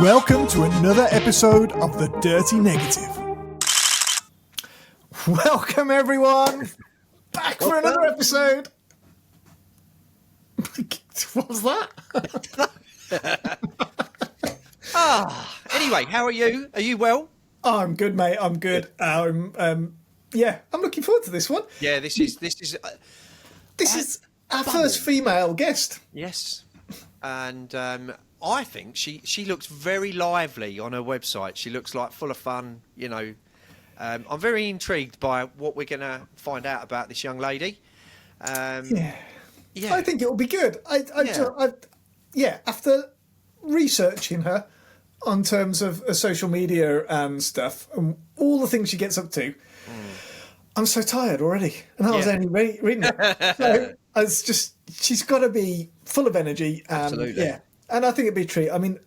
Welcome to another episode of The Dirty Negative. Welcome, everyone, back for another episode. What was that? Anyway, how are you? Are you well? Oh, I'm good, mate. I'm good. I'm looking forward to this one. Yeah, this is our first female guest. Yes, and I think she looks very lively on her website. She looks like full of fun. You know, I'm very intrigued by what we're going to find out about this young lady. Yeah, I think it'll be good. After researching her on terms of social media and stuff, and all the things she gets up to, I'm so tired already. And I was only reading it. So it's just, she's got to be full of energy. Absolutely. Yeah. And I think it'd be a treat. I mean,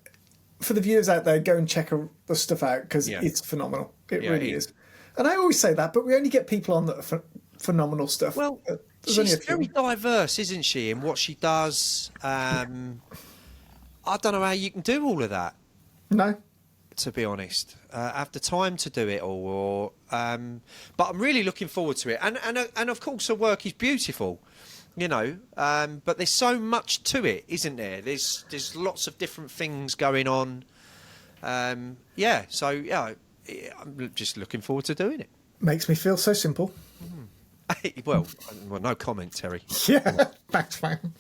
for the viewers out there, go and check the stuff out because it's phenomenal. It really is. And I always say that, but we only get people on that are phenomenal stuff. Well, she's very diverse, isn't she, in what she does? I don't know how you can do all of that. No. To be honest, have the time to do it all, but I'm really looking forward to it. And of course, her work is beautiful, you know. But there's so much to it, isn't there? There's lots of different things going on. I'm just looking forward to doing it. Makes me feel so simple. Well, no comment, Terry. Yeah, thanks, man.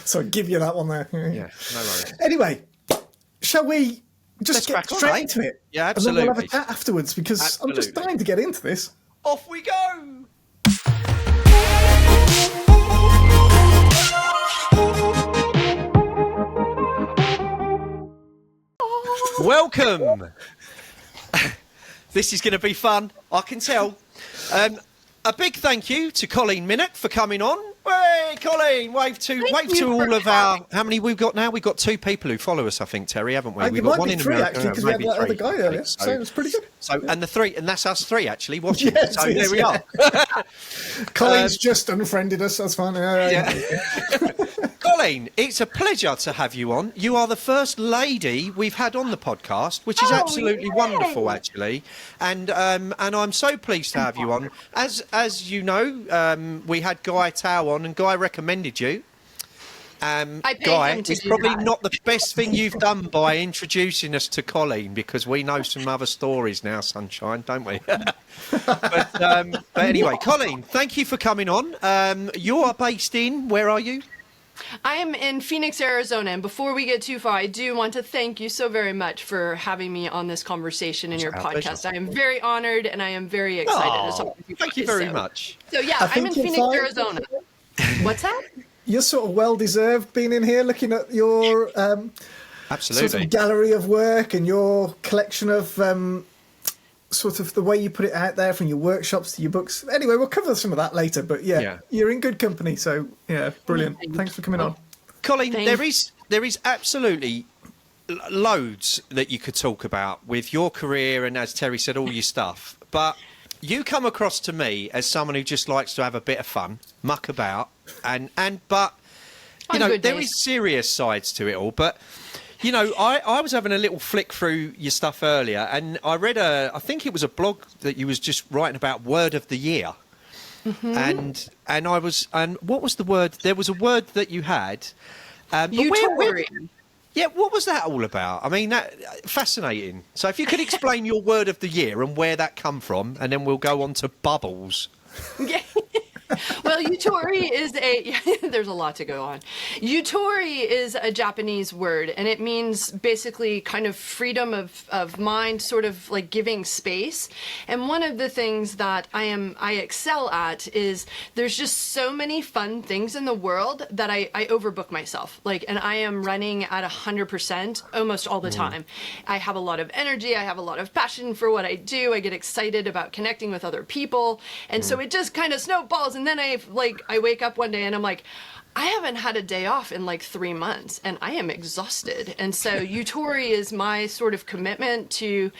So I'll give you that one there. Yeah, no worries. Anyway, shall we just get straight into it? Yeah, absolutely. And then we'll have a chat afterwards because I'm just dying to get into this. Off we go! Welcome! This is going to be fun, I can tell. A big thank you to Colleen Miniuk for coming on. Hey, Colleen, wave to all of our... How many we've got now? We've got 2 people who follow us, I think, Terry, haven't we? We've got one in 3, America, actually, because we had that other guy earlier, so it was pretty good. So, and that's us 3, actually, watching. Yes, so there we are. Colleen's just unfriended us, that's fine. Colleen, it's a pleasure to have you on. You are the first lady we've had on the podcast, which is absolutely wonderful, actually. And I'm so pleased to have you on. As you know, we had Guy Tao on, and Guy recommended you. Guy, it's probably not the best thing you've done by introducing us to Colleen, because we know some other stories now, sunshine, don't we? but anyway, Colleen, thank you for coming on. You are based in, where are you? I am in Phoenix, Arizona, and before we get too far, I do want to thank you so very much for having me on this conversation in your podcast. Pleasure. I am very honored, and I am very excited to talk with you. Thank you very much. So yeah, I'm in Phoenix, Arizona. What's that? You're sort of well-deserved being in here, looking at your absolutely sort of gallery of work and your collection of sort of the way you put it out there, from your workshops to your books. Anyway, we'll cover some of that later, but you're in good company, so yeah, brilliant. Thanks for coming on. Colleen, there is absolutely loads that you could talk about with your career and, as Terry said, all your stuff, but you come across to me as someone who just likes to have a bit of fun, muck about, but you know, there is serious sides to it all. But you know, I was having a little flick through your stuff earlier, and I read I think it was a blog that you was just writing about word of the year. And what was the word? There was a word that you had. Utorian. Yeah, what was that all about? I mean, that fascinating. So if you could explain your word of the year and where that come from, and then we'll go on to bubbles. Yeah. Well, Yutori is there's a lot to go on. Yutori is a Japanese word, and it means basically kind of freedom of mind, sort of like giving space. And one of the things that I excel at is there's just so many fun things in the world that I overbook myself. And I am running at 100% almost all the time. I have a lot of energy. I have a lot of passion for what I do. I get excited about connecting with other people. And so it just kind of snowballs. And then I wake up one day and I'm like, I haven't had a day off in 3 months and I am exhausted. And so Yutori is my sort of commitment to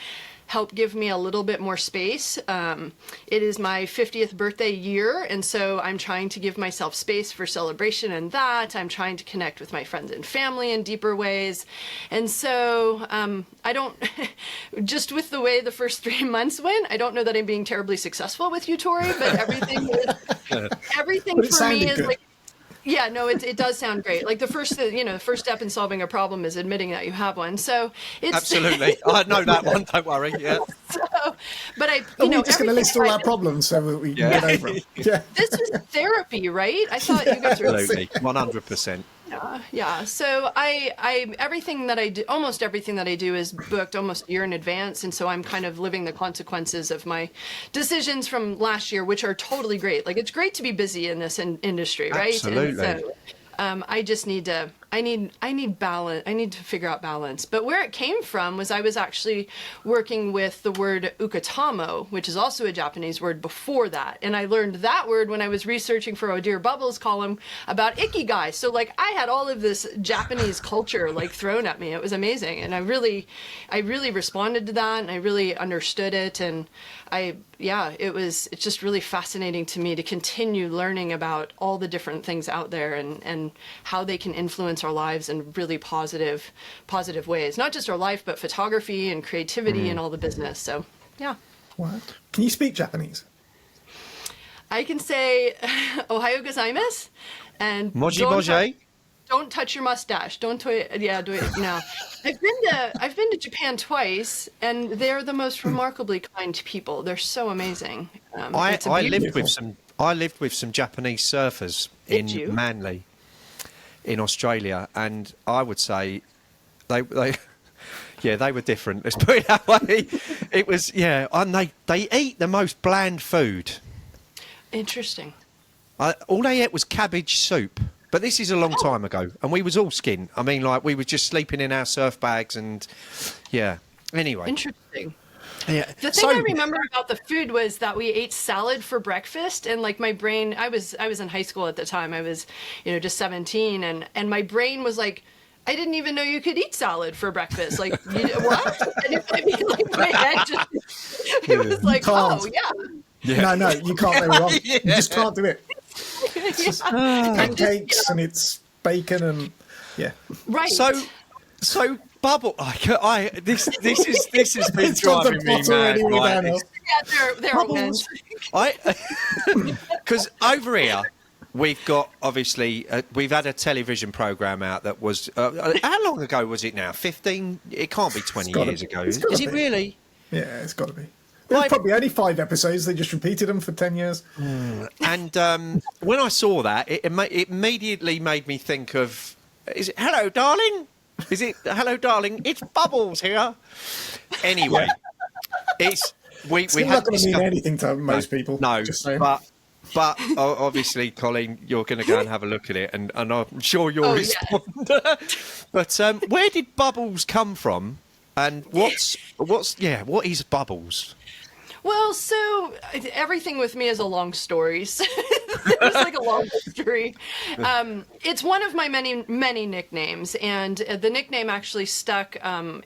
help give me a little bit more space. It is my 50th birthday year, and so I'm trying to give myself space for celebration and that. I'm trying to connect with my friends and family in deeper ways. And so I don't, just with the way the first 3 months went, I don't know that I'm being terribly successful with Yutori, but everything But it for me sounded is good. like, yeah, no, it does sound great. Like the first step in solving a problem is admitting that you have one. So it's Absolutely. I know that one. Don't worry. Yeah. so, but Are we just going to list all our problems so that we can get over them? Yeah. This was therapy, right? I thought you guys were Absolutely. 100%. yeah. So I everything that I do, almost everything that I do is booked almost a year in advance, and so I'm kind of living the consequences of my decisions from last year, which are totally great. Like it's great to be busy in this industry, right? Absolutely. And so, I just need to. I need balance. I need to figure out balance. But where it came from was I was actually working with the word ukatamo, which is also a Japanese word before that. And I learned that word when I was researching for Oh Dear Bubbles column about ikigai. So like I had all of this Japanese culture like thrown at me. It was amazing. And I really responded to that and I really understood it. And it's just really fascinating to me to continue learning about all the different things out there and how they can influence our lives in really positive ways. Not just our life, but photography and creativity and all the business. So, yeah. Wow. Can you speak Japanese? I can say Ohayo gozaimasu and Moji. Don't touch your mustache. Don't do it. Yeah, do it now. I've been to Japan twice, and they're the most remarkably kind people. They're so amazing. I lived with some Japanese surfers in Manly, in Australia, and I would say they were different. Let's put it that way. It was and they eat the most bland food. Interesting. All they ate was cabbage soup. But this is a long time ago, and we was all skin. I mean, like, we were just sleeping in our surf bags and, Anyway. Interesting. Yeah. The thing I remember about the food was that we ate salad for breakfast, and like my brain, I was in high school at the time. I was, just 17, and my brain was like, I didn't even know you could eat salad for breakfast. Like, what? And my head it was like, oh, yeah. No, you can't go wrong. You just can't do it. It's just pancakes and it's bacon and right. So bubble. This has been driving me mad. They're bubbles. Because over here we've got obviously we've had a television program out that was how long ago was it now? 15? It can't be 20 years ago. Is it really? Yeah, it's got to be. There's probably only 5 episodes. They just repeated them for 10 years. And when I saw that, it immediately made me think of, is it Hello, Darling? Is it Hello, Darling? It's Bubbles here. Anyway, it's we It's have not going to mean anything to most people. No, just saying. but obviously, Colleen, you're going to go and have a look at it, and I'm sure you'll respond. But where did Bubbles come from? And what is Bubbles? Well, so everything with me is a long story. So it's like a long history. It's one of my many nicknames, and the nickname actually stuck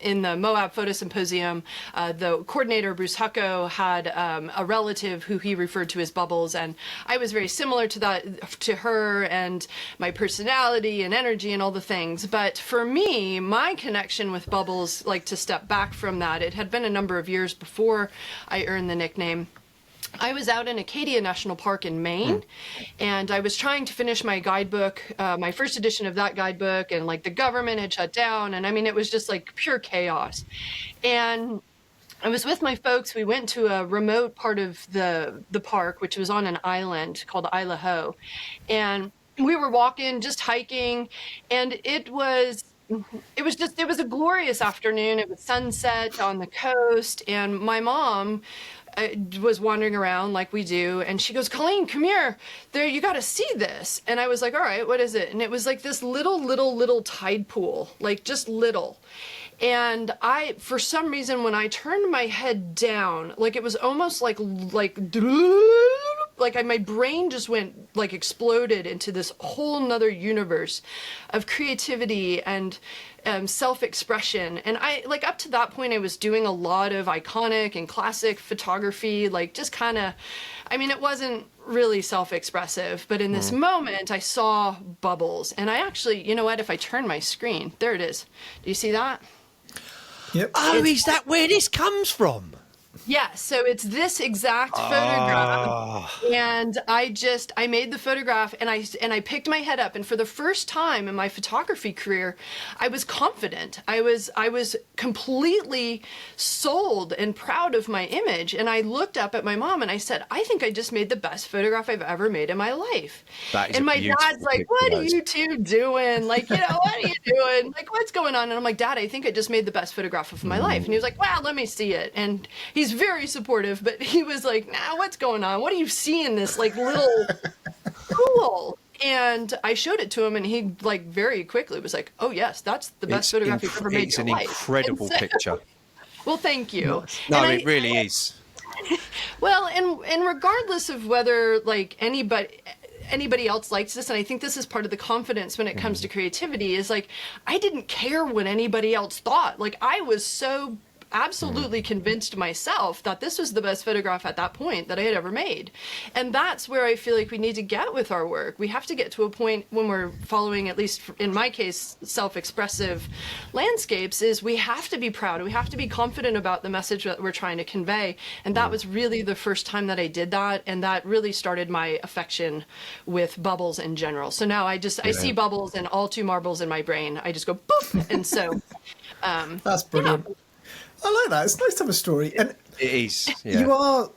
in the Moab Photo Symposium. The coordinator, Bruce Hucko, had a relative who he referred to as Bubbles, and I was very similar to her and my personality and energy and all the things. But for me, my connection with Bubbles, like to step back from that, it had been a number of years before I earned the nickname. I was out in Acadia National Park in Maine, and I was trying to finish my guidebook, my first edition of that guidebook, and like the government had shut down, and I mean, it was just like pure chaos. And I was with my folks. We went to a remote part of the park, which was on an island called Isla Ho, and we were walking, just hiking, and it was a glorious afternoon. It was sunset on the coast, and my mom was wandering around like we do, and she goes, Colleen, come here. There, you got to see this. And I was like, all right, what is it? And it was like this little tide pool, like just little. And for some reason, when I turned my head down, like it was almost like my brain just went like exploded into this whole nother universe of creativity and self-expression. And I like up to that point I was doing a lot of iconic and classic photography, like just kind of, I mean, it wasn't really self-expressive, but in this moment I saw bubbles. And I actually, you know what, if I turn my screen, there it is. Do you see that? Yep. Oh, is that where this comes from? Yeah, so it's this exact photograph, and I made the photograph, and I picked my head up, and for the first time in my photography career, I was confident. I was completely sold and proud of my image, and I looked up at my mom and I said, "I think I just made the best photograph I've ever made in my life." That is and a my beautiful dad's like, picture, "What are guys. you two doing? Like, what are you doing? Like, what's going on?" And I'm like, "Dad, I think I just made the best photograph of my life." And he was like, "Well, let me see it." And he's very supportive, but he was like, "Nah, what's going on? What do you see in this like little pool?" And I showed it to him, and he like very quickly was like, "Oh yes, that's the best photograph you've ever made It's in an your life." incredible And so- picture. Well, thank you. No, And it really is. well, and regardless of whether like anybody else likes this, and I think this is part of the confidence when it comes to creativity, is like I didn't care what anybody else thought. Like I was so absolutely convinced myself that this was the best photograph at that point that I had ever made. And that's where I feel like we need to get with our work. We have to get to a point when we're following, at least in my case, self-expressive landscapes, is we have to be proud. We have to be confident about the message that we're trying to convey. And that was really the first time that I did that. And that really started my affection with bubbles in general. So now I see bubbles and all two marbles in my brain. I just go boop. And so That's brilliant. yeah. I like that. It's nice to have a story. And It is. Yeah.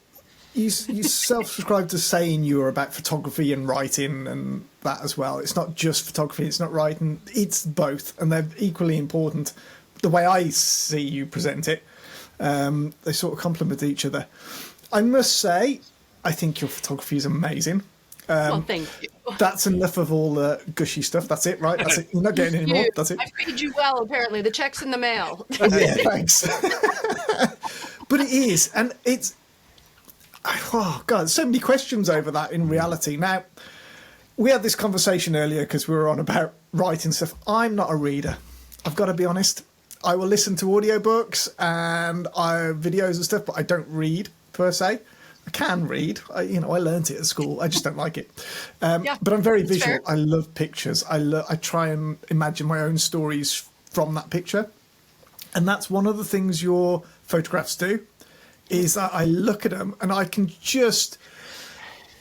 you self-described to saying you were about photography and writing and that as well. It's not just photography, it's not writing, it's both, and they're equally important. The way I see you present it, they sort of complement each other. I must say, I think your photography is amazing. Well, thank you. That's enough of all the gushy stuff. That's it, right? That's it. You're not getting any more. That's it. I paid you well, apparently. The check's in the mail. Yeah, thanks. But it is, and it's, oh God, so many questions over that in reality. Now, we had this conversation earlier because we were on about writing stuff. I'm not a reader. I've got to be honest. I will listen to audiobooks and videos and stuff, but I don't read per se. I can read. I learnt it at school. I just don't like it. But I'm very visual. Fair. I love pictures. I try and imagine my own stories from that picture. And that's one of the things your photographs do, is that I look at them and I can just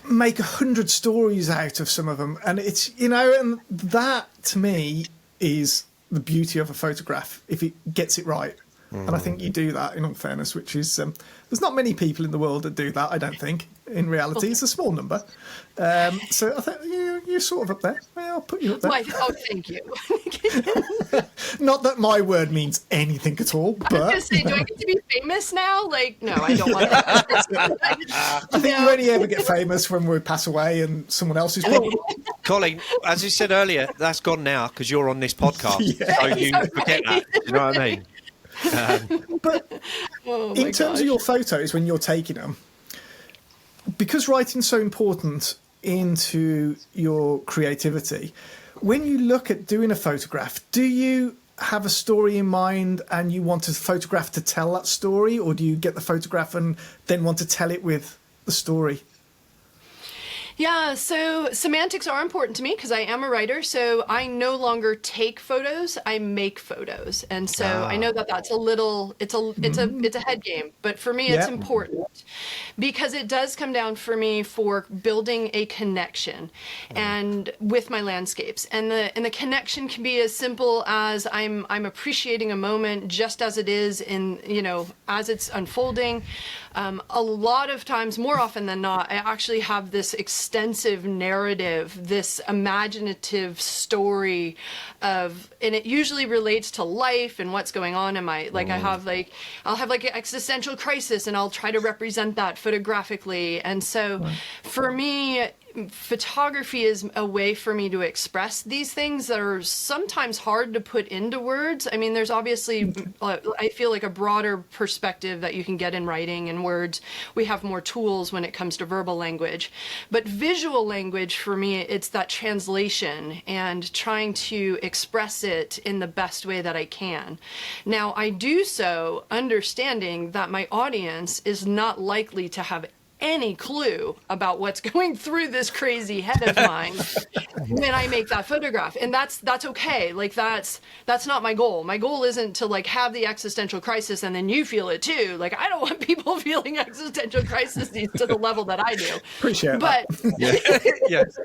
make 100 stories out of some of them. And it's, and that to me is the beauty of a photograph, if it gets it right. And I think you do that, in all fairness, which is, there's not many people in the world that do that, I don't think. In reality, it's a small number. So I think you're sort of up there. Yeah, I'll put you up there. Oh, thank you. Not that my word means anything at all, I was but going to say, do I get to be famous now? Like, no, I don't want that. I think you only ever get famous when we pass away and someone else is probably... Colleen, as you said earlier, that's gone now because you're on this podcast. Yeah. So you forget that. You know what I mean? But in terms of your photos, when you're taking them, because writing's so important into your creativity, when you look at doing a photograph, do you have a story in mind and you want a photograph to tell that story, or do you get the photograph and then want to tell it with the story? Yeah, so semantics are important to me because I am a writer. So I no longer take photos; I make photos, and so I know that that's a little. It's a head game, but for me, it's important because it does come down for me for building a connection, and with my landscapes, and the connection can be as simple as I'm appreciating a moment just as it is as it's unfolding. A lot of times, more often than not, I actually have this extensive narrative, this imaginative story and it usually relates to life and what's going on in my, I'll have an existential crisis and I'll try to represent that photographically. And so for me, photography is a way for me to express these things that are sometimes hard to put into words. I mean, there's obviously, I feel like a broader perspective that you can get in writing and words. We have more tools when it comes to verbal language. But visual language, for me, it's that translation and trying to express it in the best way that I can. Now, I do so understanding that my audience is not likely to have any clue about what's going through this crazy head of mine when I make that photograph. And that's okay. Like that's not my goal. My goal isn't to like have the existential crisis and then you feel it too. Like I don't want people feeling existential crises to the level that I do. Appreciate but, that. Yes.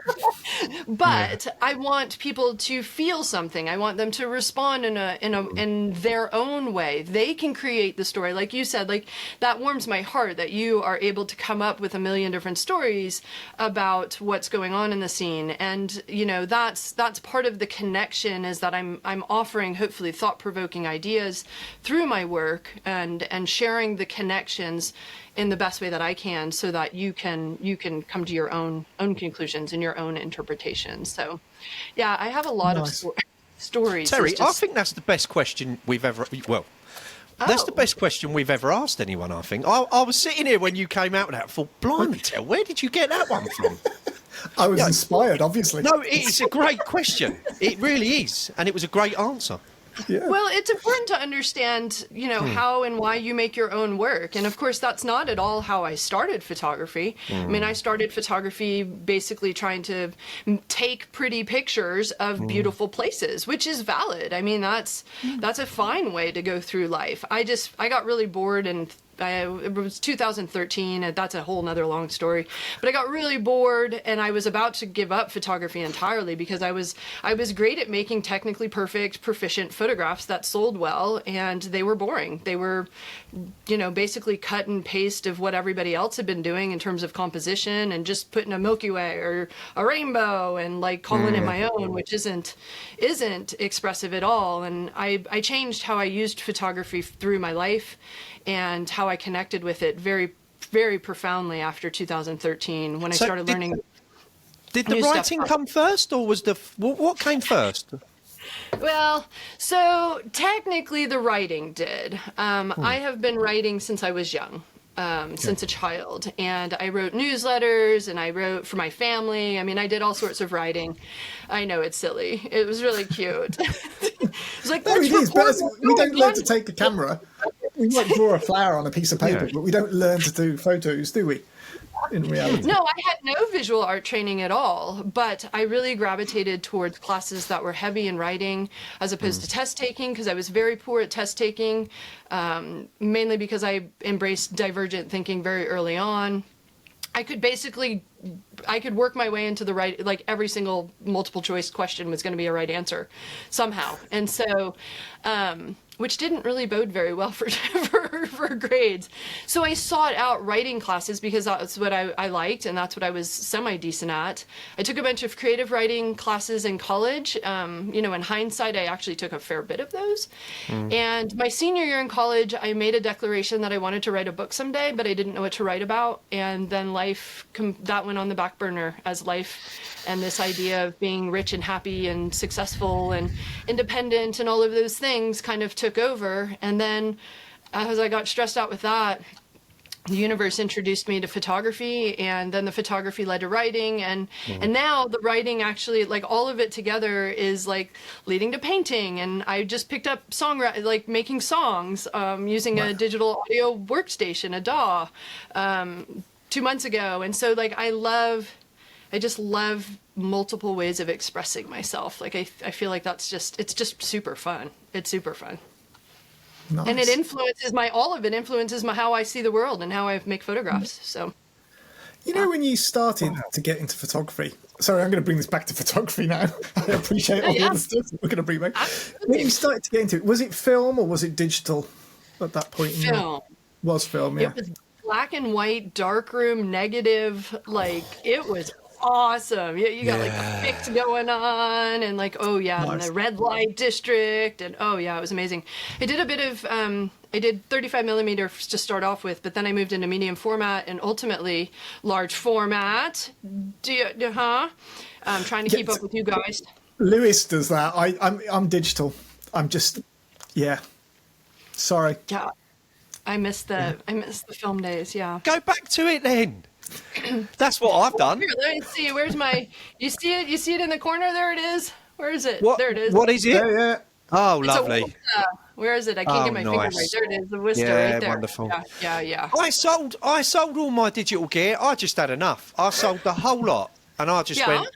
But I want people to feel something. I want them to respond in their own way. They can create the story. Like you said, like that warms my heart that you are able to come up with a million different stories about what's going on in the scene. And you know, that's part of the connection, is that I'm offering hopefully thought-provoking ideas through my work and sharing the connections in the best way that I can, so that you can come to your own conclusions and your own interpretations. So yeah, I have a lot of stories. Terry, I think that's the best question we've ever, that's the best question we've ever asked anyone, I think. I was sitting here when you came out with that and thought, blimey, Tel, where did you get that one from? I was inspired, obviously. No, it's a great question. It really is. And it was a great answer. Yeah. Well, it's important to understand, you know, how and why you make your own work. And of course, that's not at all how I started photography. I mean, I started photography basically trying to take pretty pictures of beautiful places, which is valid. I mean, that's a fine way to go through life. I got really bored, and it was 2013, and that's a whole nother long story. But I got really bored, and I was about to give up photography entirely because I was great at making technically perfect, proficient photographs that sold well, and they were boring. They were, you know, basically cut and paste of what everybody else had been doing in terms of composition, and just putting a Milky Way or a rainbow and like calling it my own, which isn't expressive at all. And I changed how I used photography through my life and how I connected with it very, very profoundly after 2013 when I started learning. Did the writing come first, or was what came first? Well, so technically the writing did. I have been writing since I was young. Since a child, and I wrote newsletters, and I wrote for my family. I mean, I did all sorts of writing. I know it's silly. It was really cute. It's like, no, it is, but we don't learn to take a camera. We might draw a flower on a piece of paper, but we don't learn to do photos, do we? In reality. No, I had no visual art training at all, but I really gravitated towards classes that were heavy in writing as opposed to test taking, because I was very poor at test taking, mainly because I embraced divergent thinking very early on. I could work my way into the right, like every single multiple choice question was going to be a right answer somehow. And so, which didn't really bode very well for grades. So I sought out writing classes because that's what I liked, and that's what I was semi-decent at. I took a bunch of creative writing classes in college. You know, in hindsight, I actually took a fair bit of those. And my senior year in college, I made a declaration that I wanted to write a book someday, but I didn't know what to write about. And then that went on the back burner as life and this idea of being rich and happy and successful and independent and all of those things kind of took over. And then as I got stressed out with that, the universe introduced me to photography, and then the photography led to writing, and now the writing actually, like all of it together, is like leading to painting. And I just picked up like making songs using a digital audio workstation, a DAW, 2 months ago. And so like I just love multiple ways of expressing myself. Like I feel like it's just super fun. It's super fun. Nice. And it influences all of it influences how I see the world and how I make photographs. So, you know, when you started to get into photography, sorry, I'm going to bring this back to photography now. I appreciate all the other stuff we're going to bring back. When you started to get into it, was it film or was it digital at that point? Film. Was film, yeah. It was black and white, darkroom, negative, like it was awesome. You got like the fix going on, and like, oh yeah, and Nice. the red light district, and oh yeah, it was amazing. I did a bit of I did 35 millimeter to start off with, but then I moved into medium format and ultimately large format. I'm trying to keep up with you guys. Lewis does that. I'm digital. I'm just, yeah. Sorry. Yeah, I miss the film days. Yeah. Go back to it then. That's what I've done. Here, let me see. Where's my? You see it? You see it in the corner? There it is. Where is it? What, There it is. What is it? Yeah. Oh, It's a lovely. Worcester. Where is it? I can't get my finger nice. right. There it is. The Worcester Yeah, right there. wonderful. Yeah. I sold all my digital gear. I just had enough. I sold the whole lot, and I just Yeah? went.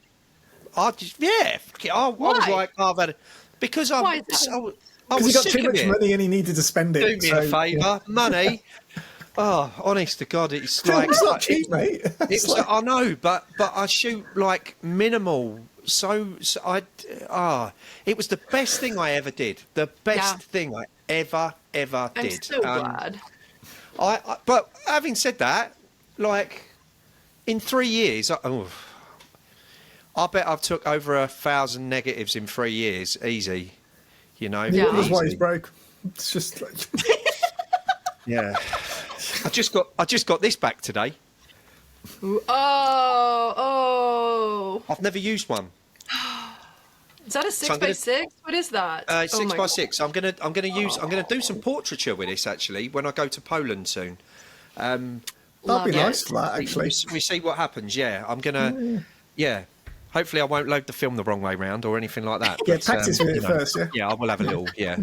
Fuck it. I was Why? like, I've had it because I Why is that? was Because he got sick too of much it. money and he needed to spend it. Do me a so, favour, yeah. money. Oh, honest to God, it's like It's not cheap, mate. It's like, I know, but I shoot like minimal. So it was the best thing I ever did. The best thing I ever did. I'm so glad. But having said that, like in 3 years, I bet I've took over 1,000 negatives in 3 years, easy. You know, Yeah. That's why easy. he's broke. It's just like, Yeah. I just got this back today. Ooh, oh. I've never used one. Is that a So I'm 6x6? What is that? Oh 6 my by God. 6. I'm gonna do some portraiture with this actually when I go to Poland soon. that'd Love be it. nice for that, actually. We see what happens. Yeah, I'm gonna. Yeah, hopefully I won't load the film the wrong way round or anything like that. Yeah, but, practice with it first, yeah? Yeah, I will have a little. Yeah,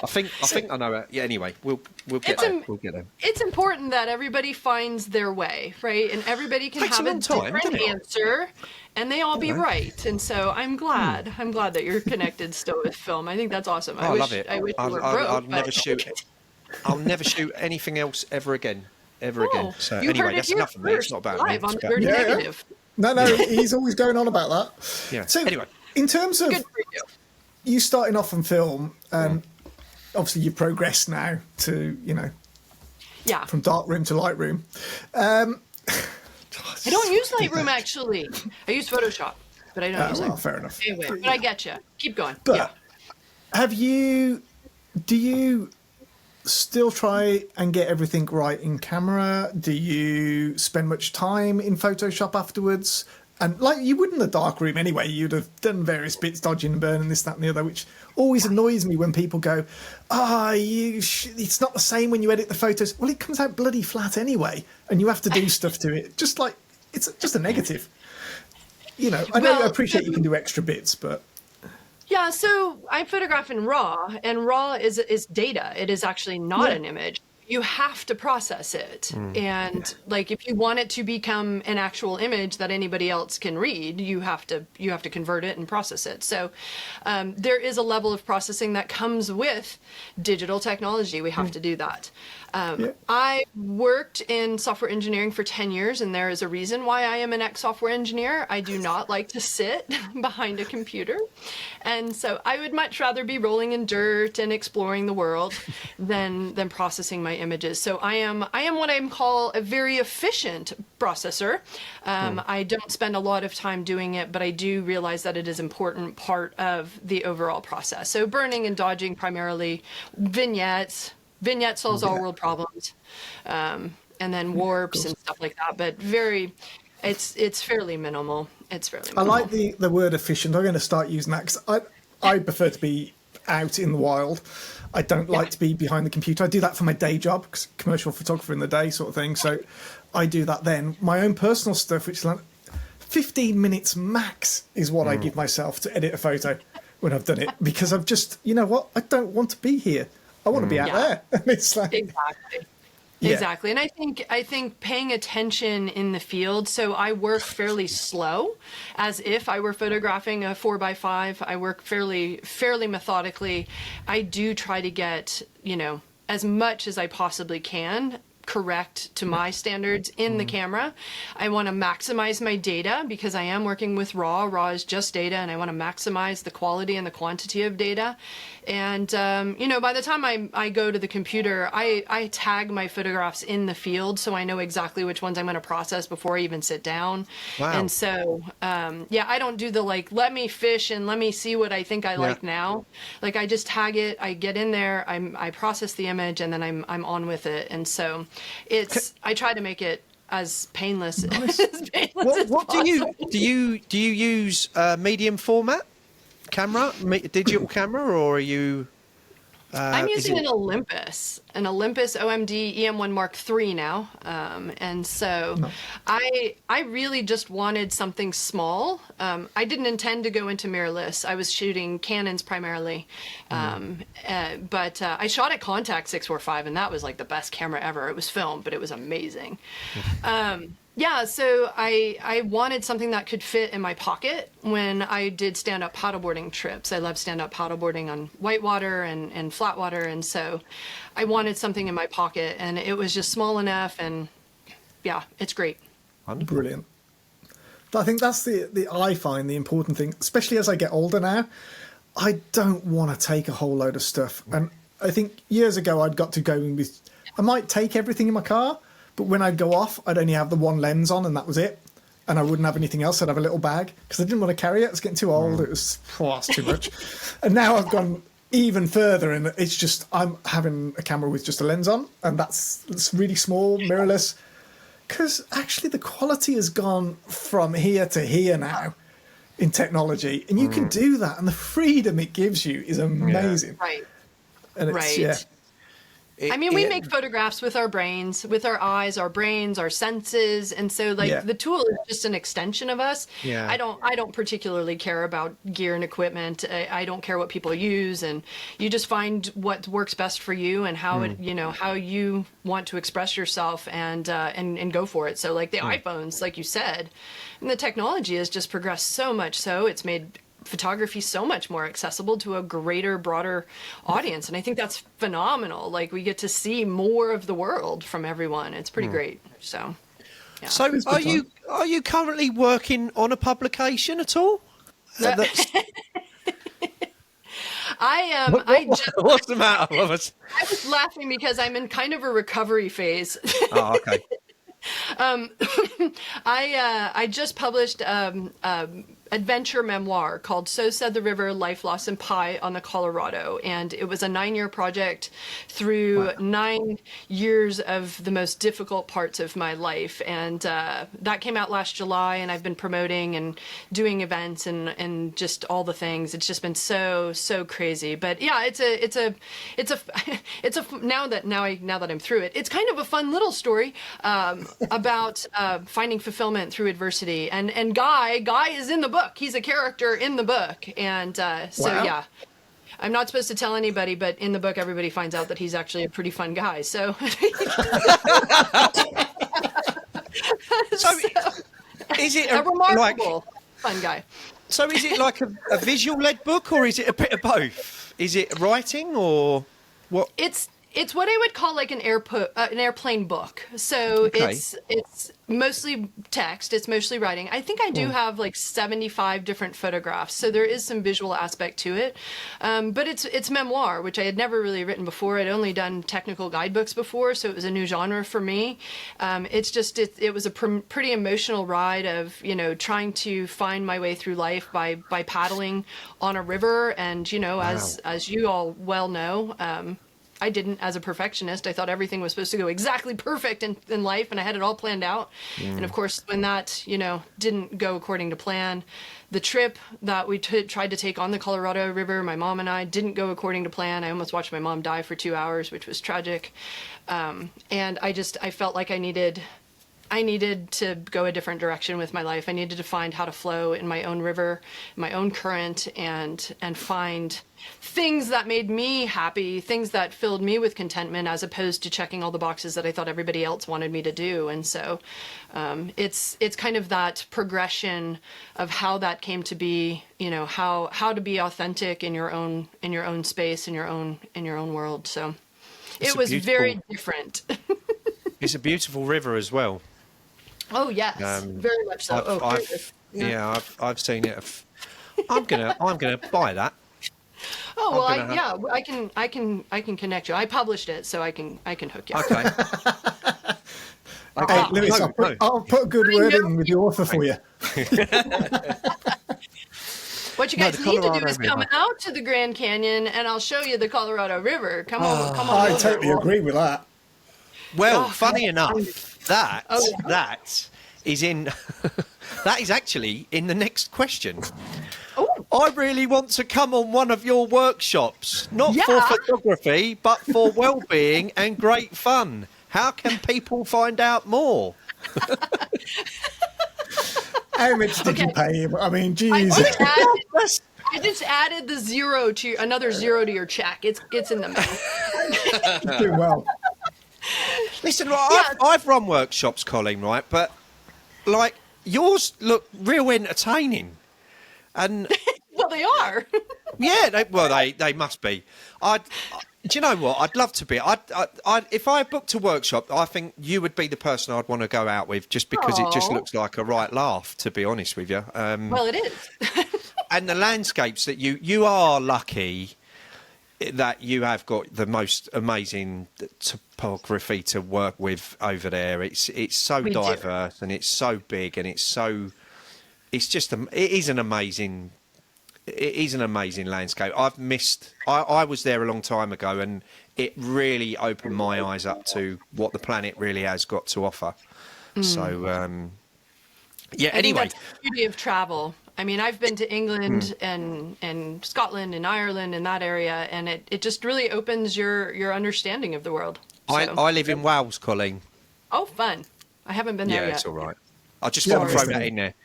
I think I know it. Yeah. Anyway, we'll get there. We'll get there. It's important that everybody finds their way, right? And everybody can Takes a have a long time, different doesn't it? answer, and they all be right. And so I'm glad. I'm glad that you're connected still with film. I think that's awesome. I love it. I wish you were broke. I'll but- never shoot. I'll never shoot anything else ever again. Ever again. Oh, So you heard anyway, it that's here enough of me. It's first, not about me. live on It's the about Dirty Yeah, yeah. Negative. No, he's always going on about that. Yeah. So, Anyway. in terms of Good for you. you starting off on film, obviously you've progressed now to, Yeah. from dark room to light room. I don't use Lightroom actually. I use Photoshop, but I don't use Well, Lightroom. fair enough. Anyway, but I get you. Keep going. But do you still try and get everything right in camera? Do you spend much time in Photoshop afterwards? And like you would in the dark room anyway, you'd have done various bits, dodging and burning, this, that, and the other, which always annoys me when people go, it's not the same when you edit the photos. Well, it comes out bloody flat anyway, and you have to do stuff to it. Just like, it's just a negative. I know, I appreciate you can do extra bits, but... Yeah, so I photograph in RAW, and RAW is data. It is actually not an image. You have to process it. And like if you want it to become an actual image that anybody else can read, you have to convert it and process it. So there is a level of processing that comes with digital technology. We have to do that. I worked in software engineering for 10 years, and there is a reason why I am an ex-software engineer. I do not like to sit behind a computer. And so I would much rather be rolling in dirt and exploring the world than processing my images. So I am what I call a very efficient processor. I don't spend a lot of time doing it, but I do realize that it is an important part of the overall process. So burning and dodging primarily, vignettes solves all world problems, and then warps and stuff like that. But it's fairly minimal. It's fairly I minimal. like the word efficient. I'm going to start using that because I prefer to be out in the wild. I don't like to be behind the computer. I do that for my day job, 'cause commercial photographer in the day sort of thing. So I do that then. My own personal stuff, which is like 15 minutes max, is what I give myself to edit a photo when I've done it. Because I've just, you know what? I don't want to be here. I want to be out there. And it's like, Exactly. Yeah. Exactly. And I think paying attention in the field. So I work fairly slow, as if I were photographing a 4x5. I work fairly methodically. I do try to get, as much as I possibly can correct to my standards in the camera. I want to maximize my data because I am working with RAW. RAW is just data, and I want to maximize the quality and the quantity of data. And, you know, by the time I go to the computer, I tag my photographs in the field so I know exactly which ones I'm going to process before I even sit down. Wow. And so, yeah, I don't do the like, let me fish and let me see what I think I like now. Like, I just tag it, I get in there, I process the image, and then I'm on with it. And so I try to make it as painless, as painless as What possible. do you use medium format camera, digital camera, or are you? I'm using an Olympus OMD EM1 Mark III now, and so I really just wanted something small. I didn't intend to go into mirrorless. I was shooting Canons primarily, but I shot at Contax 645, and that was like the best camera ever. It was film, but it was amazing. Yeah, so I wanted something that could fit in my pocket when I did stand-up paddleboarding trips. I love stand-up paddleboarding on whitewater and flat water, and so I wanted something in my pocket, and it was just small enough, and yeah, it's great. Brilliant. But I think that's I find the important thing, especially as I get older now. I don't want to take a whole load of stuff, and I think years ago I'd got to go with. I might take everything in my car. But when I'd go off, I'd only have the one lens on, and that was it. And I wouldn't have anything else. I'd have a little bag because I didn't want to carry it. It's getting too old. It was it's too much. And now I've gone even further, and it's just I'm having a camera with just a lens on, and it's really small, mirrorless. Because actually, the quality has gone from here to here now in technology, and you can do that, and the freedom it gives you is amazing. Yeah. Right. And it's, I mean, we make photographs with our brains, with our eyes, our brains, our senses, and so the tool is just an extension of us. Yeah. I don't particularly care about gear and equipment. I don't care what people use, and you just find what works best for you and how it, you know, how you want to express yourself and go for it. So like the iPhones, like you said, and the technology has just progressed so much. So it's made photography so much more accessible to a greater, broader audience, and I think that's phenomenal. Like, we get to see more of the world from everyone. It's pretty great. So yeah. So are you currently working on a publication at all? I am. What's the matter? I was laughing because I'm in kind of a recovery phase. Oh, okay. I just published adventure memoir called So Said the River, Life, Loss, and Pie on the Colorado. And it was a 9-year project through 9 years of the most difficult parts of my life. And that came out last July, and I've been promoting and doing events and just all the things. It's just been so crazy. But yeah, it's a now that I'm through it, it's kind of a fun little story about finding fulfillment through adversity. And Guy is in the book. He's a character in the book. And yeah, I'm not supposed to tell anybody, but in the book, everybody finds out that he's actually a pretty fun guy. So, Is it a remarkable fun guy? So is it like a visual-led book, or is it a bit of both? Is it writing, or what? It's what I would call like an airplane book. So it's mostly text. It's mostly writing. I think I do have like 75 different photographs. So there is some visual aspect to it. But it's memoir, which I had never really written before. I'd only done technical guidebooks before, so it was a new genre for me. It was a pretty emotional ride of, you know, trying to find my way through life by paddling on a river. And, you know, as you all well know, I didn't, as a perfectionist. I thought everything was supposed to go exactly perfect in life, and I had it all planned out. And of course, when that, you know, didn't go according to plan, the trip that we tried to take on the Colorado River, my mom and I, didn't go according to plan. I almost watched my mom die for 2 hours, which was tragic. And I felt like I needed to go a different direction with my life. I needed to find how to flow in my own river, my own current, and find things that made me happy, things that filled me with contentment, as opposed to checking all the boxes that I thought everybody else wanted me to do. And so it's kind of that progression of how that came to be, you know, how to be authentic in your own space, in your own world. So it was very different. It's a beautiful river as well. Oh yes, very much so. I've seen it. I'm gonna buy that. Oh well, I can connect you. I published it, so I can hook you. Okay. Hey, Lewis, I'll put a good word in with the author for you. What you guys need to do is come out to the Grand Canyon, and I'll show you the Colorado River. Come on. I totally agree with that. Well, funny enough, that is in. That is actually in the next question. Oh. I really want to come on one of your workshops, not for photography, but for well-being and great fun. How can people find out more? How much did you pay him? I mean, geez. I just added another zero to your check. It's in the mail. You're doing well. Listen, I've run workshops, Colleen, right? But like yours look real entertaining, and well, they are. Yeah, they must be. Do you know what? I'd love to be. If I booked a workshop, I think you would be the person I'd want to go out with, just because it just looks like a right laugh. To be honest with you. Well, it is. And the landscapes that you are lucky that you have got the most amazing topography to work with over there. It's so diverse and it's so big and it is an amazing landscape. I was there a long time ago, and it really opened my eyes up to what the planet really has got to offer. So, I think that's the beauty of travel. I mean, I've been to England and Scotland and Ireland and that area, and it just really opens your understanding of the world. So. I live in Wales, Colleen. Oh, fun. I haven't been there yet. Yeah, it's all right. I just want to throw that in there.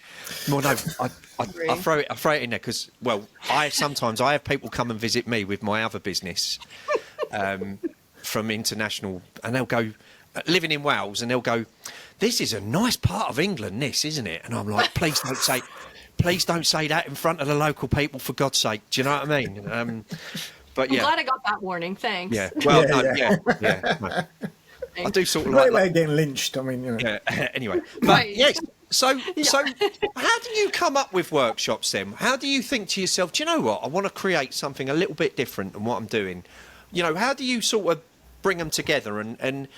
Well, no, I throw it in there because, well, I have people come and visit me with my other business from international, and they'll go living in Wales, and they'll go, "This is a nice part of England, this, isn't it?" And I'm like, "Please don't say that in front of the local people, for God's sake." Do you know what I mean? But yeah, I'm glad I got that warning. Thanks. Yeah. Well, no. I do sort of like way getting lynched. I mean, you know. Yeah. Anyway, but yes. So how do you come up with workshops then? How do you think to yourself, do you know what? I want to create something a little bit different than what I'm doing. You know, how do you sort of bring them together and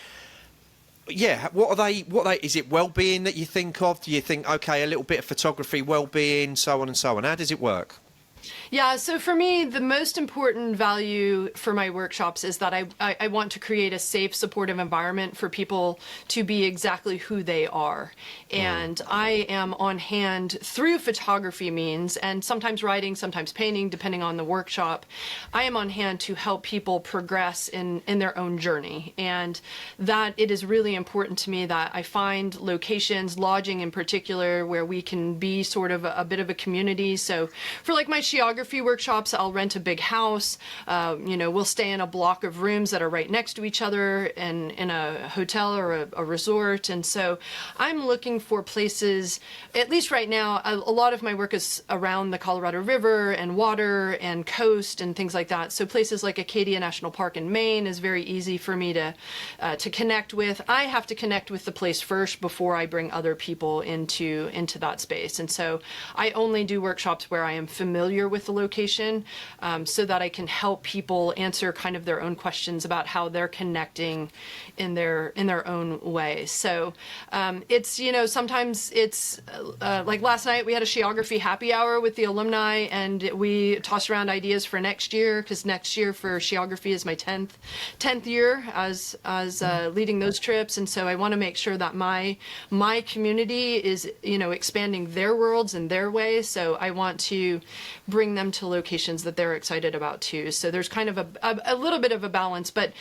yeah, what are they? Is it well-being that you think of? Do you think, okay, a little bit of photography, well-being, so on and so on? How does it work? Yeah, so for me, the most important value for my workshops is that I want to create a safe, supportive environment for people to be exactly who they are. And I am on hand through photography means, and sometimes writing, sometimes painting, depending on the workshop. I am on hand to help people progress in their own journey. And that it is really important to me that I find locations, lodging in particular, where we can be sort of a bit of a community. So for like my geography workshops, I'll rent a big house. We'll stay in a block of rooms that are right next to each other in a hotel or a resort. And so I'm looking for places, at least right now, a lot of my work is around the Colorado River and water and coast and things like that. So places like Acadia National Park in Maine is very easy for me to connect with. I have to connect with the place first before I bring other people into that space. And so I only do workshops where I am familiar with the location, so that I can help people answer kind of their own questions about how they're connecting in their own way. So it's, sometimes it's like last night we had a geography happy hour with the alumni, and we tossed around ideas for next year, because next year for geography is my 10th year as leading those trips. And so I want to make sure that my community is, expanding their worlds in their way. So I want to bring them to locations that they're excited about too. So there's kind of a little bit of a balance, but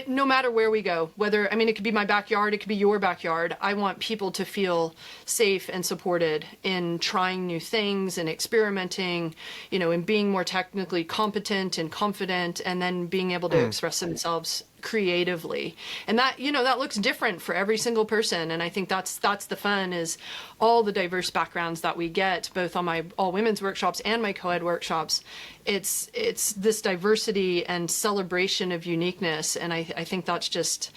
no matter where we go, it could be my backyard, it could be your backyard, I want people to feel safe and supported in trying new things and experimenting, and being more technically competent and confident, and then being able to express themselves creatively, and that, you know, that looks different for every single person. And I think that's the fun, is all the diverse backgrounds that we get, both on my all women's workshops and my co-ed workshops. It's this diversity and celebration of uniqueness, and I think that's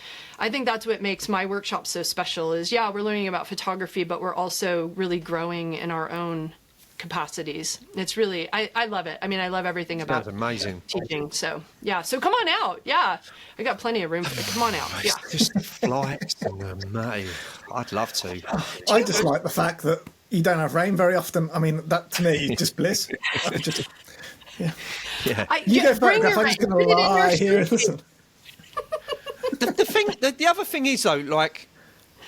what makes my workshop so special. Is, yeah, we're learning about photography, but we're also really growing in our own capacities. It's really, I love it. I mean, I love everything about amazing teaching. So yeah, so come on out. Yeah, I got plenty of room for you. Come on out. Yeah. Just the flights and the May. I'd love to. I just like the fact that you don't have rain very often. I mean, that to me is just bliss. Yeah. You go photograph, I'm just going to lie here and listen. The other thing is, though, like,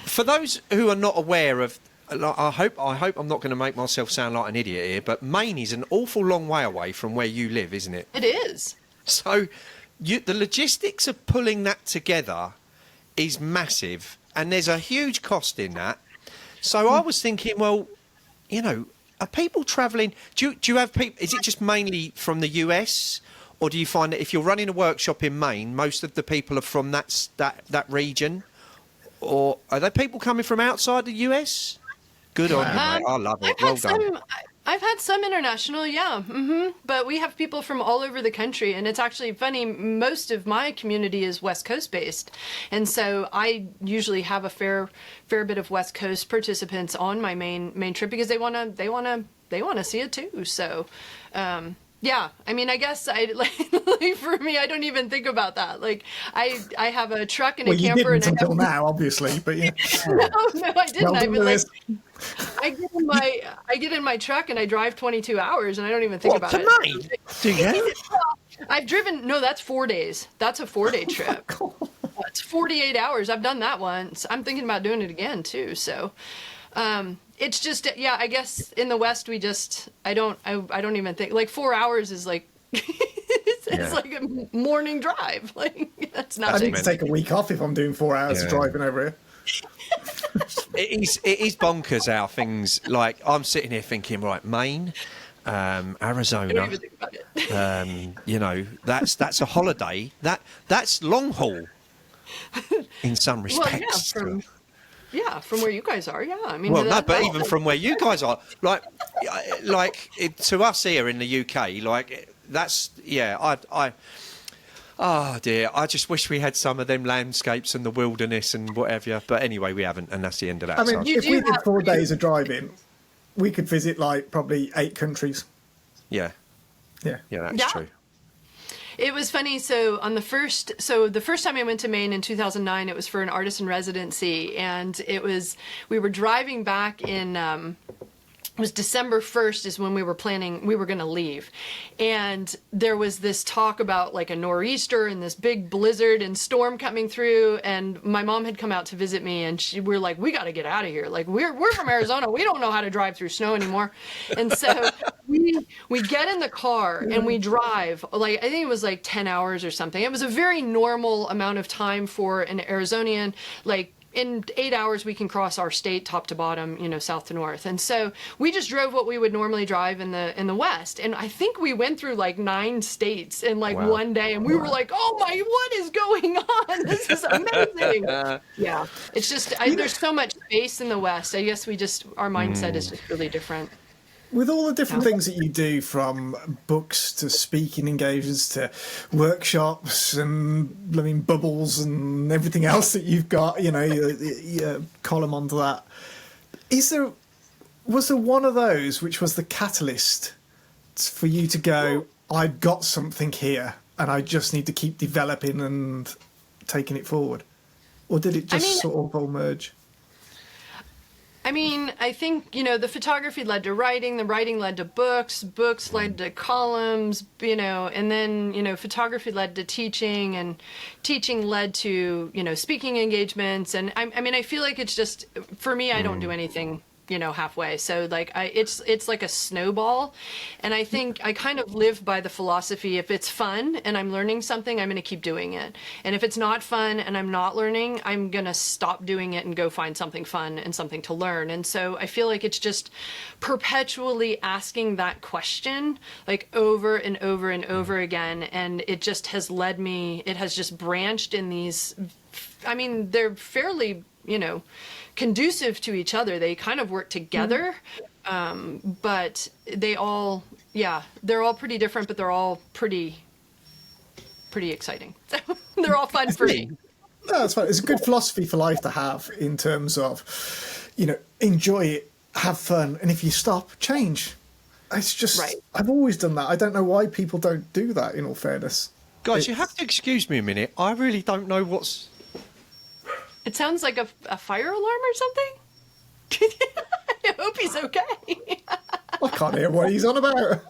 for those who are not aware of, I hope I'm not going to make myself sound like an idiot here, but Maine is an awful long way away from where you live, isn't it? It is. So the logistics of pulling that together is massive, and there's a huge cost in that. So I was thinking, well, you know, are people travelling? Do you have people? Is it just mainly from the US, or do you find that if you're running a workshop in Maine, most of the people are from that region, or are there people coming from outside the US? Good on you, mate. I love it. Well done. I've had some international, yeah. But we have people from all over the country, and it's actually funny. Most of my community is West Coast based, and so I usually have a fair bit of West Coast participants on my main trip, because they wanna see it too. So. Yeah, I mean, I guess like for me, I don't even think about that. Like, I have a truck and a camper. You didn't until now, obviously, but yeah. No, I didn't. I get in my truck and I drive 22 hours, and I don't even think about it. Maine? Do you? I've driven. No, that's 4 days. That's a 4-day trip. It's 48 hours. I've done that once. I'm thinking about doing it again too. So. It's just, yeah, I guess in the West, we just, I don't even think, like 4 hours is like, it's like a morning drive. Like, that's not. I need to take a week off if I'm doing 4 hours of driving over here. It is bonkers how things, like, I'm sitting here thinking, right, Maine, Arizona, I don't even think about it. you know, that's a holiday. That's long haul in some respects. Well, yeah, from where you guys are, yeah. I mean, well, no, but even from where you guys are, to us here in the UK, like, that's, yeah, oh dear, I just wish we had some of them landscapes and the wilderness and whatever. But anyway, we haven't, and that's the end of that. I mean, if we did 4 days of driving, we could visit like probably 8 countries. Yeah, that's true. It was funny. So the first time I went to Maine in 2009, it was for an artist in residency, and we were driving back in. It was December 1st is when we were planning, we were going to leave. And there was this talk about like a nor'easter and this big blizzard and storm coming through. And my mom had come out to visit me, and we were like, we got to get out of here. Like, we're from Arizona. We don't know how to drive through snow anymore. And so we get in the car and we drive, like, I think it was like 10 hours or something. It was a very normal amount of time for an Arizonian, like, in 8 hours, we can cross our state top to bottom, you know, south to north. And so we just drove what we would normally drive in the West. And I think we went through like 9 states in like one day. And we were like, oh my, what is going on? This is amazing. Yeah. It's just, there's so much space in the West. I guess our mindset is just really different. With all the different things that you do, from books to speaking engagements to workshops and blooming bubbles and everything else that you've got, you know, your column onto that. Was there one of those which was the catalyst for you to go, I've got something here and I just need to keep developing and taking it forward? Or did it just sort of all merge? I mean, I think, you know, the photography led to writing, the writing led to books led to columns, you know, and then, you know, photography led to teaching, and teaching led to, you know, speaking engagements. And I mean, I feel like it's just, for me, I don't do anything halfway. So like it's like a snowball. And I think I kind of live by the philosophy, if it's fun and I'm learning something, I'm going to keep doing it. And if it's not fun and I'm not learning, I'm going to stop doing it and go find something fun and something to learn. And so I feel like it's just perpetually asking that question like over and over and over again. And it just has led me, it has just branched in these, I mean, they're fairly, conducive to each other. They kind of work together, but they're all pretty different, but they're all pretty exciting. So they're all fun for me. No, that's fine. It's a good philosophy for life to have in terms of, enjoy it, have fun, and if you stop, change. It's just, right. I've always done that. I don't know why people don't do that, in all fairness. Guys, you have to excuse me a minute. I really don't know what's... It sounds like a fire alarm or something. I hope he's okay. I can't hear what he's on about.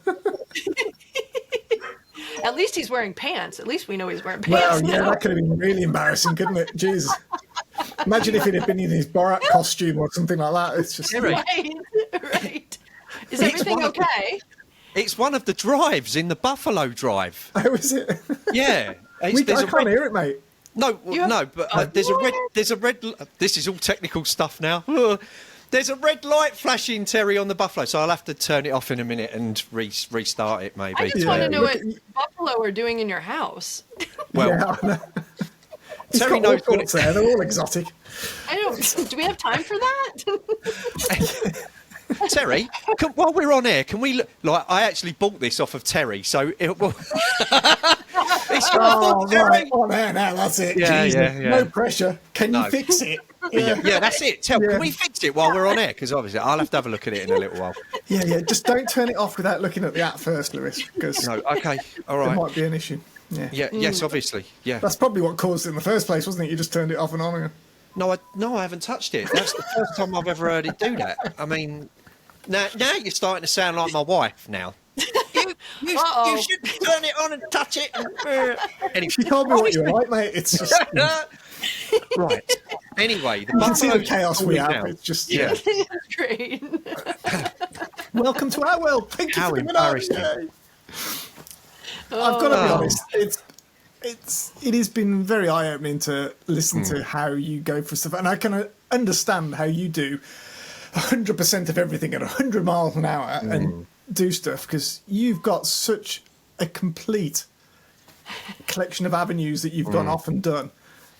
At least he's wearing pants. At least we know he's wearing pants. Well, yeah, that could have been really embarrassing, couldn't it? Jeez. Imagine if it had been in his Borat costume or something like that. It's just... Right. Is everything okay? It's one of the drives in the Buffalo Drive. Oh, is it? Yeah. I can't hear it, mate. No, but there's a red. This is all technical stuff now. There's a red light flashing, Terry, on the Buffalo, so I'll have to turn it off in a minute and restart it, maybe. I just want to know what Buffalo are doing in your house. Well, Terry knows what it's there. They're all exotic. I don't. Do we have time for that? Terry, while we're on air, can we look? Like, I actually bought this off of Terry, so it will. Right. On air now, that's it. Yeah. No pressure. Can you fix it? Yeah, that's it. Can we fix it while we're on air? Because obviously I'll have to have a look at it in a little while. Yeah. Just don't turn it off without looking at the app first, Lewis. Because okay, all right. There might be an issue. Yeah. Yes, obviously. Yeah. That's probably what caused it in the first place, wasn't it? You just turned it off and on again. No, I haven't touched it. That's the first time I've ever heard it do that. I mean, now you're starting to sound like my wife now. You should turn it on and touch it. Anyway, she told me what you're like, mate. It's just right. Anyway, you can see the chaos we have. Now. It's just great. Welcome to our world. Thank you for coming on. I've got to be honest. It has been very eye-opening to listen to how you go for stuff, and I can understand how you do 100% of everything at 100 miles an hour and do stuff, because you've got such a complete collection of avenues that you've gone off and done,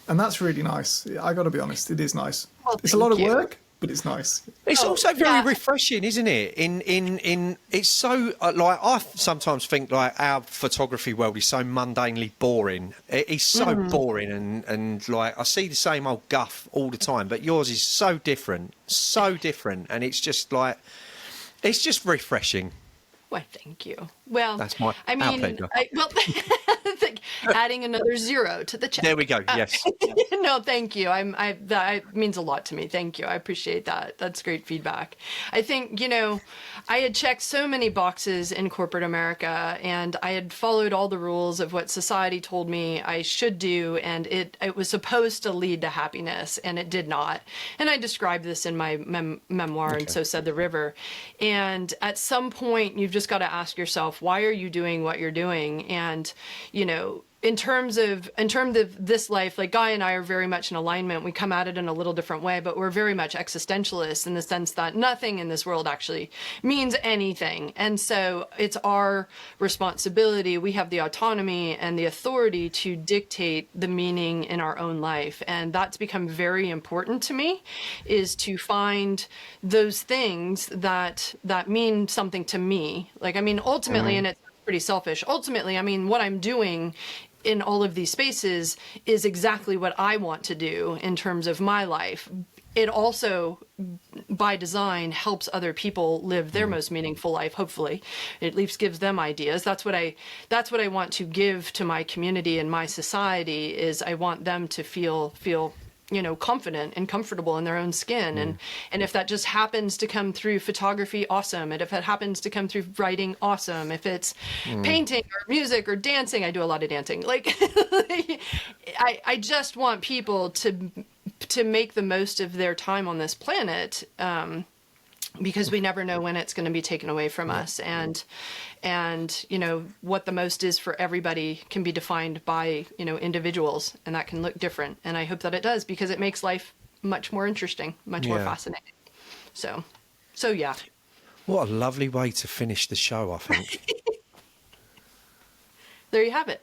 and that's really nice. I got to be honest, it is nice. Well, it's a lot of work, but it's nice. It's also very refreshing, isn't it? In it's so like, I sometimes think like our photography world is so mundanely boring. It is so boring, and like I see the same old guff all the time. But yours is so different, and it's just like, it's just refreshing. Well, thank you. Well, that's our pleasure. Adding another 0 to the check. There we go. Yes. No, thank you. That means a lot to me. Thank you. I appreciate that. That's great feedback. I think, I had checked so many boxes in corporate America, and I had followed all the rules of what society told me I should do, and it was supposed to lead to happiness, and it did not. And I described this in my memoir, and so said the river. And at some point, you've just got to ask yourself, why are you doing what you're doing? And, in terms of this life, like Guy and I are very much in alignment. We come at it in a little different way, but we're very much existentialists in the sense that nothing in this world actually means anything. And so it's our responsibility. We have the autonomy and the authority to dictate the meaning in our own life. And that's become very important to me, is to find those things that mean something to me. Like, I mean, ultimately, and it's pretty selfish, ultimately, I mean, what I'm doing in all of these spaces is exactly what I want to do in terms of my life. It also, by design, helps other people live their most meaningful life, hopefully. It at least gives them ideas. That's what I want to give to my community and my society, is I want them to feel confident and comfortable in their own skin. And if that just happens to come through photography, awesome. And if it happens to come through writing, awesome. If it's painting or music or dancing, I do a lot of dancing. Like, I just want people to make the most of their time on this planet, because we never know when it's going to be taken away from us. And what the most is for everybody can be defined by, individuals, and that can look different. And I hope that it does, because it makes life much more interesting, much more fascinating. So yeah. What a lovely way to finish the show, I think. There you have it.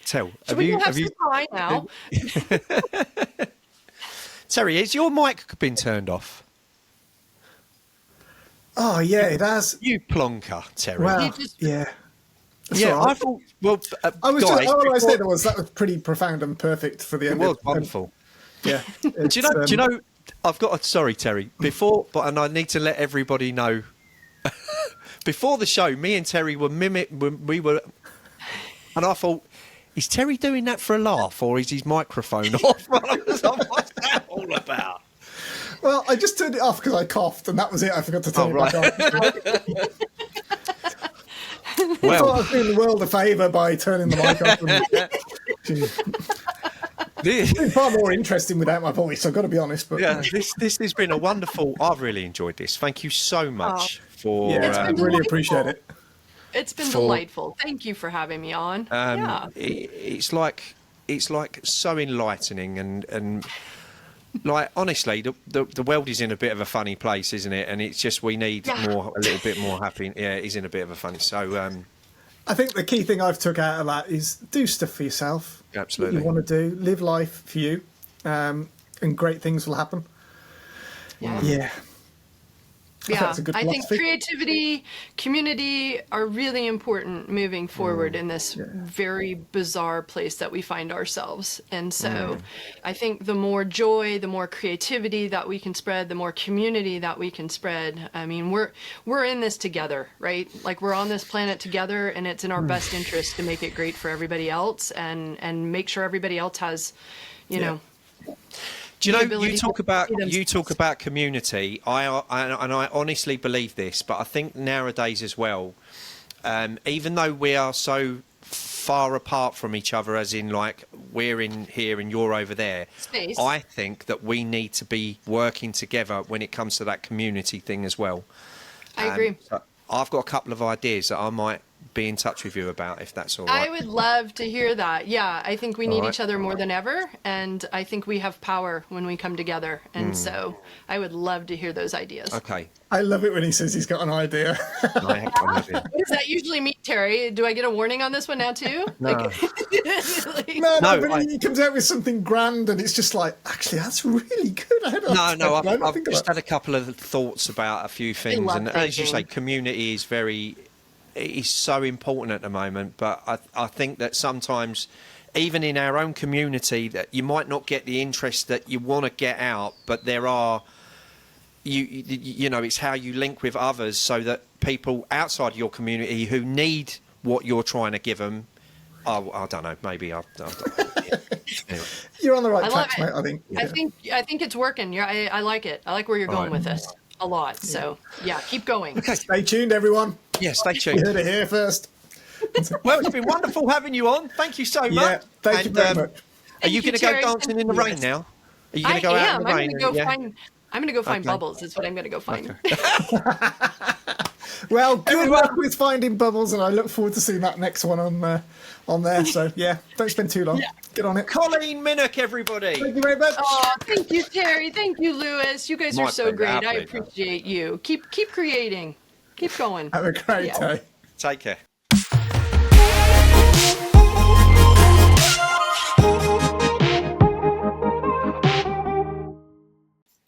Should we have some pie now? Terry, has your mic been turned off? Oh, yeah, it has. You plonker, Terry. Well, yeah. That's yeah, all right. I thought, well, I was guys, all I said was that was pretty profound and perfect for the it end. was wonderful. Yeah. Do you know, I've got sorry, Terry, and I need to let everybody know, before the show, me and Terry and I thought, is Terry doing that for a laugh, or is his microphone off? What's that all about? Well, I just turned it off because I coughed, and that was it. I forgot to turn it back on. I thought I was doing the world a favour by turning the mic off. It's been far more interesting without my voice, I've got to be honest. But yeah, this has been a wonderful. I've really enjoyed this. Thank you so much for. I really appreciate it. It's been delightful. Thank you for having me on. It's like so enlightening and like, honestly, the world is in a bit of a funny place, isn't it? And it's just we need a little bit more happy. Yeah, it is in a bit of a funny. So I think the key thing I've took out of that is do stuff for yourself. Absolutely. What you want to do, live life for you, and great things will happen. Yeah. Yeah, I think creativity, community are really important moving forward in this very bizarre place that we find ourselves. And so I think the more joy, the more creativity that we can spread, the more community that we can spread. I mean, we're in this together, right? Like, we're on this planet together, and it's in our best interest to make it great for everybody else and make sure everybody else has, you know. Do you know, you talk about community. I honestly believe this, but I think nowadays as well, even though we are so far apart from each other, as in, like, we're in here and you're over there, space. I think that we need to be working together when it comes to that community thing as well. I agree. So I've got a couple of ideas that I might be in touch with you about, if that's all right. I would love to hear that. Yeah, I think we need each other more than ever, and I think we have power when we come together, and so I would love to hear those ideas. Okay. I love it when he says he's got an idea. I have got an idea. What does that usually mean, Terry? Do I get a warning on this one now too? No. No, but he comes out with something grand, and it's just like, actually, that's really good. I've just had a couple of thoughts about a few things, and as you say, community is so important at the moment. But I think that sometimes, even in our own community, that you might not get the interest that you want to get out, but there are. You know, it's how you link with others so that people outside your community who need what you're trying to give them. I don't know. Maybe I don't know. Anyway. You're on the right track, mate. I think. Yeah. I think it's working. I like it. I like where you're going with this a lot. So yeah, keep going. Okay, stay tuned, everyone. Yeah, stay tuned. You heard it here first. Well, it's been wonderful having you on. Thank you so much. Yeah, thank you very much. Are you going to go dancing in the rain now? Are you going to go out in the rain? I'm going to go find Bubbles. Is what I'm going to go find. Okay. Well, good luck with finding Bubbles, and I look forward to seeing that next one on there. So, yeah, don't spend too long. Yeah. Get on it. Colleen Miniuk, everybody. Thank you very much. Oh, thank you, Terry. Thank you, Lewis. You guys are so great. I appreciate you. Keep creating. Keep going. Have a great day. Take care.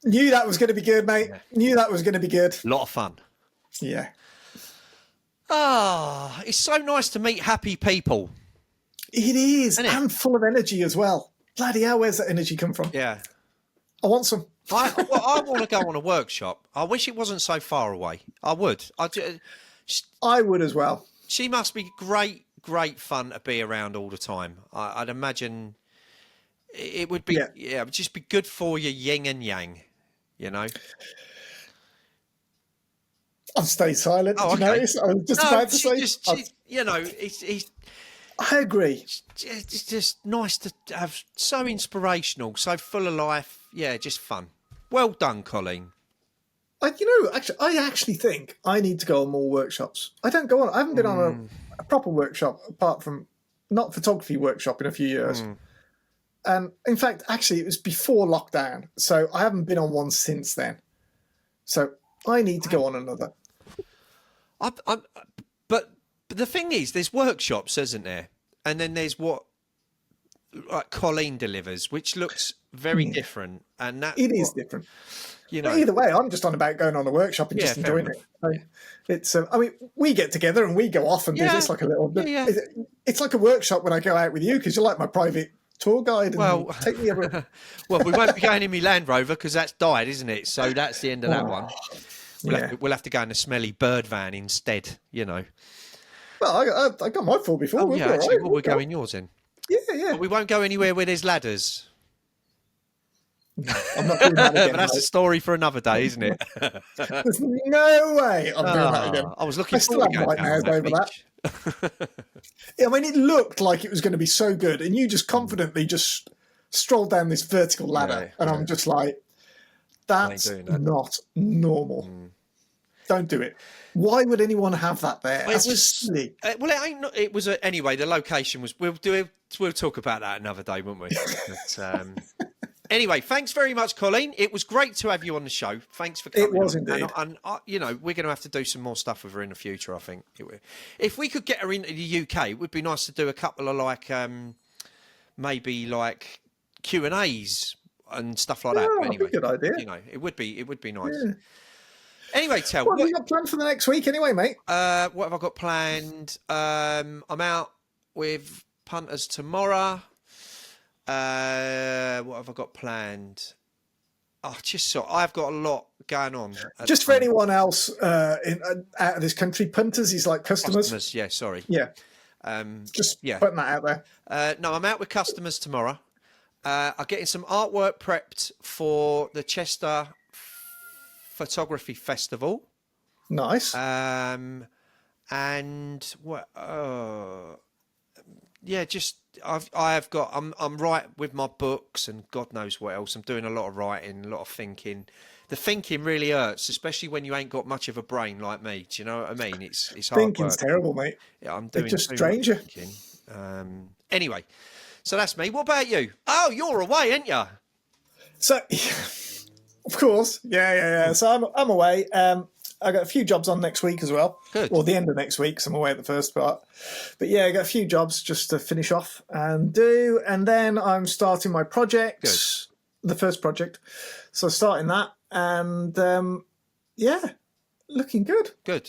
Knew that was going to be good, mate. Knew that was going to be good. A lot of fun. Yeah. It's so nice to meet happy people. It is, Isn't it? and full of energy as well. Bloody hell, where's that energy come from? Yeah. I want some. I want to go on a workshop. I wish it wasn't so far away. I would. I would as well. She must be great fun to be around all the time. I'd imagine it would be, it would just be good for your yin and yang, you know? I've stayed silent. Did you notice? I was just about to say. You know, it's I agree. It's just nice to have, so inspirational, so full of life. Yeah, just fun. Well done, Colleen. I actually think I need to go on more workshops. I don't go on. I haven't been on a proper workshop apart from not photography workshop in a few years. And in fact, actually, it was before lockdown, so I haven't been on one since then. So I need to go on another. But the thing is, there's workshops, isn't there? And then there's what like Colleen delivers, which looks very different. And it is different. You know, but either way, I'm just on about going on a workshop and just enjoying it. So it's. I mean, we get together and we go off and do this like a little. It's like a workshop when I go out with you because you're like my private tour guide. And take me everywhere. Well, we won't be going in my Land Rover because that's died, isn't it? So that's the end of that one. We'll have to go in a smelly bird van instead. You know. Well, I got my full before. Oh, yeah, actually, we'll go in yours then. Yeah. But we won't go anywhere where there's ladders. I'm not doing that again. But that's a story for another day, isn't it? There's no way I'm doing that again. I was looking still have nightmares over that. I mean, it looked like it was going to be so good, and you just confidently just strolled down this vertical ladder, and I'm just like, that's not normal. Don't do it. Why would anyone have that there? That's just silly. Well, it ain't. It was anyway. The location was. We'll talk about that another day, won't we? But, anyway, thanks very much, Colleen. It was great to have you on the show. Thanks for coming. It was indeed. And you know, we're going to have to do some more stuff with her in the future. I think if we could get her into the UK, it would be nice to do a couple of like maybe like Q&As and stuff like that. But anyway, good idea. You know, it would be nice. Yeah. Anyway, what have you got planned for the next week anyway, mate? What have I got planned? I'm out with punters tomorrow. What have I got planned? I've got a lot going on. Just for anyone else out of this country, punters is like customers. Yeah, sorry. Yeah. Putting that out there. No, I'm out with customers tomorrow. I'm getting some artwork prepped for the Chester Photography Festival. Nice. And what? I'm right with my books and God knows what else. I'm doing a lot of writing, a lot of thinking. The thinking really hurts, especially when you ain't got much of a brain like me. Do you know what I mean? It's hard Thinking's terrible, mate. Yeah, I'm doing. It just drains you. Anyway, so that's me. What about you? Oh, you're away, ain't you? So. Of course, yeah. So I'm away. I got a few jobs on next week as well. Good. Or the end of next week, so I'm away at the first part. But yeah, I got a few jobs just to finish off and do, and then I'm starting my project, the first project. So starting that, and looking good. Good.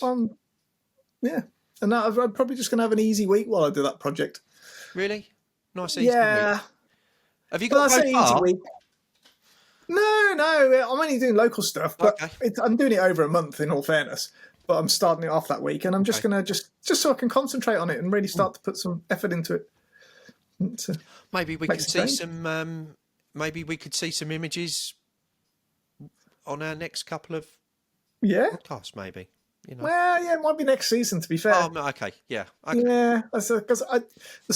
Yeah, and I'm probably just gonna have an easy week while I do that project. Really? Nice easy week. Have you got easy week? No, I'm only doing local stuff, but I'm doing it over a month in all fairness. But I'm starting it off that week, and I'm just going to just so I can concentrate on it and really start to put some effort into it. Maybe we could see some. Maybe we could see some images on our next couple of podcasts. Maybe. You know. Well, yeah, it might be next season. To be fair. Oh, okay. Yeah. Okay. Yeah, because there's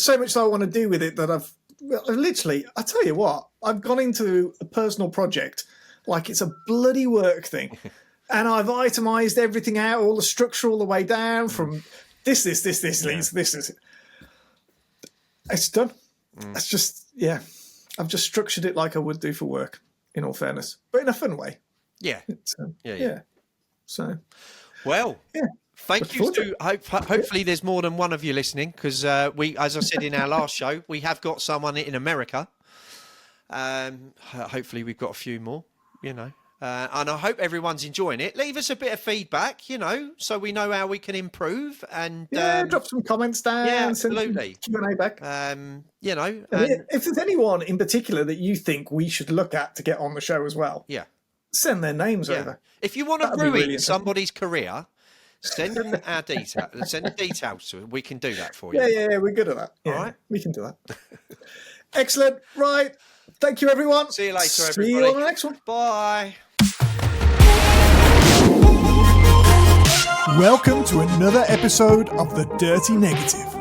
so much that I want to do with it that I've literally. I tell you what, I've gone into a personal project like it's a bloody work thing. And I've itemised everything out, all the structure all the way down from this leads, this is. It's done. It's just, I've just structured it like I would do for work, in all fairness, but in a fun way. Yeah. Yeah. So. Well, thank you. Hopefully there's more than one of you listening because as I said in our last show, we have got someone in America. Hopefully we've got a few more, and I hope everyone's enjoying it. Leave us a bit of feedback, so we know how we can improve. And drop some comments down. Yeah, absolutely. Send Q&A back. If there's anyone in particular that you think we should look at to get on the show as well, send their names over. If you want to ruin somebody's career, send them our details. Send the details to them. We can do that for you. Yeah, we're good at that. All right, we can do that. Excellent. Right. Thank you, everyone. See you later, everybody. See you on the next one. Bye. Welcome to another episode of The Dirty Negative.